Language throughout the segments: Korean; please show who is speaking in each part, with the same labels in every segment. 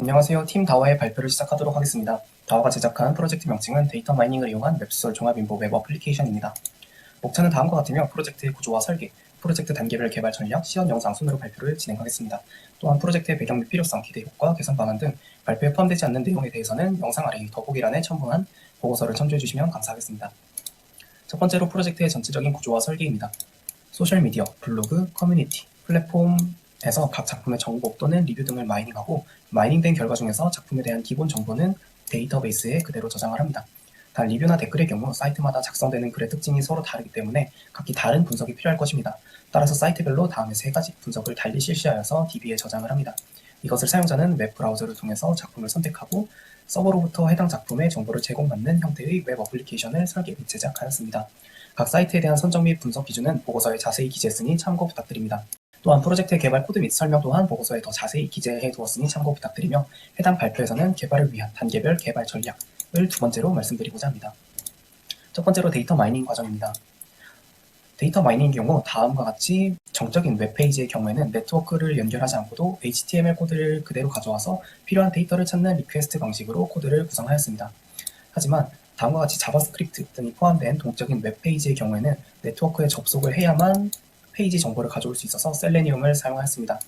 Speaker 1: 안녕하세요. 팀 다와의 발표를 시작하도록 하겠습니다. 다와가 제작한 프로젝트 명칭은 데이터 마이닝을 이용한 웹소설 종합인보 웹 어플리케이션입니다. 목차는 다음과 같으며 프로젝트의 구조와 설계, 프로젝트 단계별 개발 전략, 시연 영상 순으로 발표를 진행하겠습니다. 또한 프로젝트의 배경 및 필요성, 기대 효과, 개선 방안 등 발표에 포함되지 않는 내용에 대해서는 영상 아래 더보기란에 첨부한 보고서를 참조해 주시면 감사하겠습니다. 첫 번째로 프로젝트의 전체적인 구조와 설계입니다. 소셜미디어, 블로그, 커뮤니티, 플랫폼에서 각 작품의 정보 또는 리뷰 등을 마이닝하고 마이닝된 결과 중에서 작품에 대한 기본 정보는 데이터베이스에 그대로 저장을 합니다. 단 리뷰나 댓글의 경우 사이트마다 작성되는 글의 특징이 서로 다르기 때문에 각기 다른 분석이 필요할 것입니다. 따라서 사이트별로 다음의 3가지 분석을 달리 실시하여서 DB에 저장을 합니다. 이것을 사용자는 웹 브라우저를 통해서 작품을 선택하고 서버로부터 해당 작품의 정보를 제공받는 형태의 웹 어플리케이션을 설계 및 제작하였습니다. 각 사이트에 대한 선정 및 분석 기준은 보고서에 자세히 기재했으니 참고 부탁드립니다. 또한 프로젝트의 개발 코드 및 설명 또한 보고서에 더 자세히 기재해 두었으니 참고 부탁드리며 해당 발표에서는 개발을 위한 단계별 개발 전략을 두 번째로 말씀드리고자 합니다. 첫 번째로 데이터 마이닝 과정입니다. 데이터 마이닝의 경우 다음과 같이 정적인 웹페이지의 경우에는 네트워크를 연결하지 않고도 HTML 코드를 그대로 가져와서 필요한 데이터를 찾는 리퀘스트 방식으로 코드를 구성하였습니다. 하지만 다음과 같이 자바스크립트 등이 포함된 동적인 웹페이지의 경우에는 네트워크에 접속을 해야만 페이지 정보를 가져올 수 있어서 셀레니움을 사용하였습니다.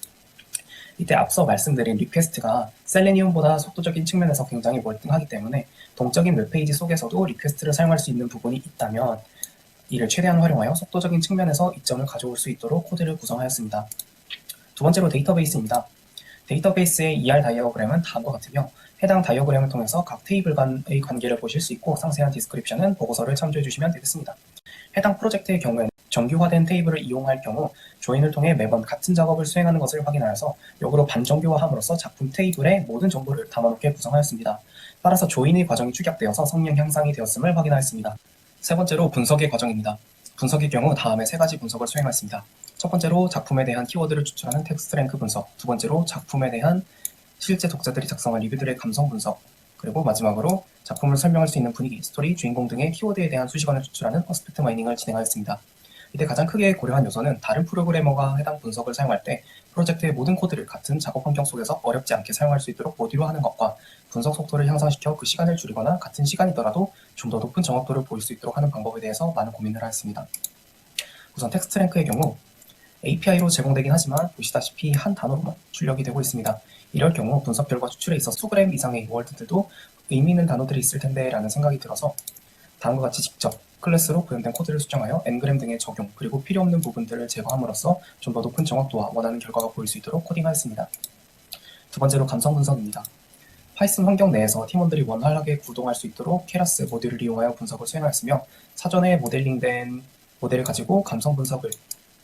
Speaker 1: 이때 앞서 말씀드린 리퀘스트가 셀레니움보다 속도적인 측면에서 굉장히 월등하기 때문에 동적인 웹페이지 속에서도 리퀘스트를 사용할 수 있는 부분이 있다면 이를 최대한 활용하여 속도적인 측면에서 이점을 가져올 수 있도록 코드를 구성하였습니다. 두 번째로 데이터베이스입니다. 데이터베이스의 ER 다이어그램은 다음과 같으며 해당 다이어그램을 통해서 각 테이블 간의 관계를 보실 수 있고 상세한 디스크립션은 보고서를 참조해 주시면 되겠습니다. 해당 프로젝트의 경우에는 정규화된 테이블을 이용할 경우 조인을 통해 매번 같은 작업을 수행하는 것을 확인하여서 역으로 반정규화함으로써 작품 테이블에 모든 정보를 담아놓게 구성하였습니다. 따라서 조인의 과정이 축약되어서 성능 향상이 되었음을 확인하였습니다. 세 번째로 분석의 과정입니다. 분석의 경우 다음의 3가지 분석을 수행하였습니다. 첫 번째로 작품에 대한 키워드를 추출하는 텍스트 랭크 분석, 두 번째로 작품에 대한 실제 독자들이 작성한 리뷰들의 감성 분석, 그리고 마지막으로 작품을 설명할 수 있는 분위기, 스토리, 주인공 등의 키워드에 대한 수식어를 추출하는 퍼스펙트 마이닝을 진행하였습니다. 이때 가장 크게 고려한 요소는 다른 프로그래머가 해당 분석을 사용할 때 프로젝트의 모든 코드를 같은 작업 환경 속에서 어렵지 않게 사용할 수 있도록 모듈화하는 것과 분석 속도를 향상시켜 그 시간을 줄이거나 같은 시간이더라도 좀 더 높은 정확도를 보일 수 있도록 하는 방법에 대해서 많은 고민을 하였습니다. 우선 텍스트 랭크의 경우 API로 제공되긴 하지만 보시다시피 한 단어로만 출력이 되고 있습니다. 이럴 경우 분석 결과 추출에 있어 수그램 이상의 월드들도 의미 있는 단어들이 있을 텐데 라는 생각이 들어서 다음과 같이 직접 클래스로 구현된 코드를 수정하여 ngram 등의 적용 그리고 필요 없는 부분들을 제거함으로써 좀 더 높은 정확도와 원하는 결과가 보일 수 있도록 코딩하였습니다. 두 번째로 감성 분석입니다. 파이썬 환경 내에서 팀원들이 원활하게 구동할 수 있도록 케라스 모듈을 이용하여 분석을 수행하였으며 사전에 모델링된 모델을 가지고 감성 분석을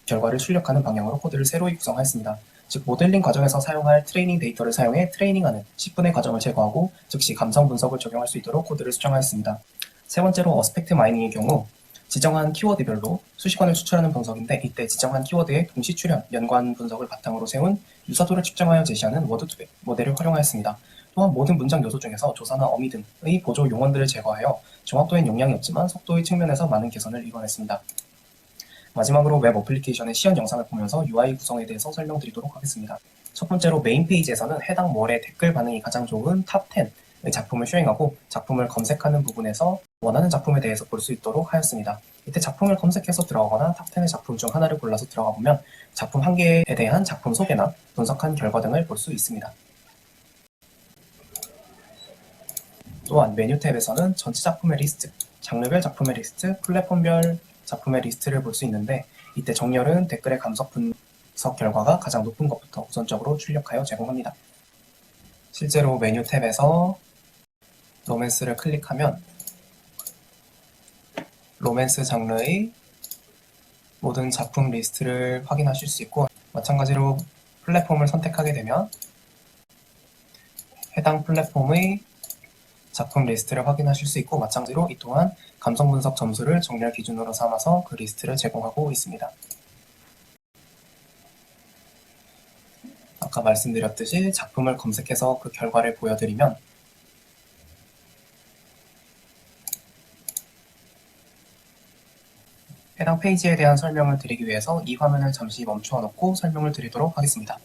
Speaker 1: 결과를 출력하는 방향으로 코드를 새로이 구성하였습니다. 즉 모델링 과정에서 사용할 트레이닝 데이터를 사용해 트레이닝하는 10분의 과정을 제거하고 즉시 감성 분석을 적용할 수 있도록 코드를 수정하였습니다. 세 번째로 어스펙트 마이닝의 경우 지정한 키워드별로 수식어를 추출하는 분석인데 이때 지정한 키워드의 동시 출현, 연관 분석을 바탕으로 세운 유사도를 측정하여 제시하는 워드2백 모델을 활용하였습니다. 또한 모든 문장 요소 중에서 조사나 어미 등의 보조 용언들을 제거하여 정확도엔 용량이 없지만 속도의 측면에서 많은 개선을 이뤄냈습니다. 마지막으로 웹 어플리케이션의 시연 영상을 보면서 UI 구성에 대해서 설명드리도록 하겠습니다. 첫 번째로 메인 페이지에서는 해당 월의 댓글 반응이 가장 좋은 탑 10의 작품을 쉐어링하고 작품을 검색하는 부분에서 원하는 작품에 대해서 볼 수 있도록 하였습니다. 이때 작품을 검색해서 들어가거나 탑 10의 작품 중 하나를 골라서 들어가 보면 작품 한 개에 대한 작품 소개나 분석한 결과 등을 볼 수 있습니다. 또한 메뉴 탭에서는 전체 작품의 리스트, 장르별 작품의 리스트, 플랫폼별 작품의 리스트를 볼 수 있는데 이때 정렬은 댓글의 감석 분석 결과가 가장 높은 것부터 우선적으로 출력하여 제공합니다. 실제로 메뉴 탭에서 로맨스를 클릭하면 로맨스 장르의 모든 작품 리스트를 확인하실 수 있고 마찬가지로 플랫폼을 선택하게 되면 해당 플랫폼의 작품 리스트를 확인하실 수 있고 마찬가지로 이 또한 감성 분석 점수를 정렬 기준으로 삼아서 그 리스트를 제공하고 있습니다. 아까 말씀드렸듯이 작품을 검색해서 그 결과를 보여드리면 해당 페이지에 대한 설명을 드리기 위해서 이 화면을 잠시 멈추어 놓고 설명을 드리도록 하겠습니다.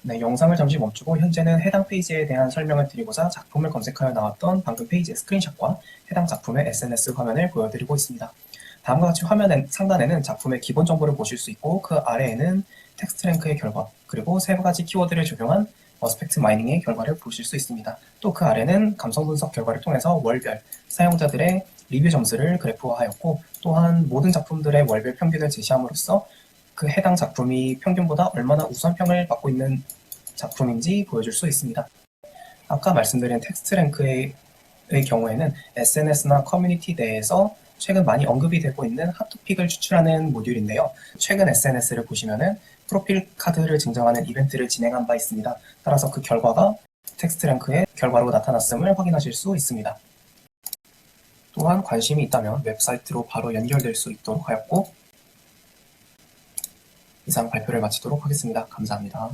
Speaker 1: 네, 영상을 잠시 멈추고 현재는 해당 페이지에 대한 설명을 드리고자 작품을 검색하여 나왔던 방금 페이지의 스크린샷과 해당 작품의 SNS 화면을 보여드리고 있습니다. 다음과 같이 화면 상단에는 작품의 기본 정보를 보실 수 있고 그 아래에는 텍스트 랭크의 결과 그리고 세 가지 키워드를 적용한 어스펙트 마이닝의 결과를 보실 수 있습니다. 또 그 아래는 감성 분석 결과를 통해서 월별 사용자들의 리뷰 점수를 그래프화하였고 또한 모든 작품들의 월별 평균을 제시함으로써 그 해당 작품이 평균보다 얼마나 우선평을 받고 있는 작품인지 보여줄 수 있습니다. 아까 말씀드린 텍스트 랭크의 경우에는 SNS나 커뮤니티 내에서 최근 많이 언급이 되고 있는 핫토픽을 추출하는 모듈인데요. 최근 SNS를 보시면은 프로필 카드를 증정하는 이벤트를 진행한 바 있습니다. 따라서 그 결과가 텍스트 랭크의 결과로 나타났음을 확인하실 수 있습니다. 또한 관심이 있다면 웹사이트로 바로 연결될 수 있도록 하였고 이상 발표를 마치도록 하겠습니다. 감사합니다.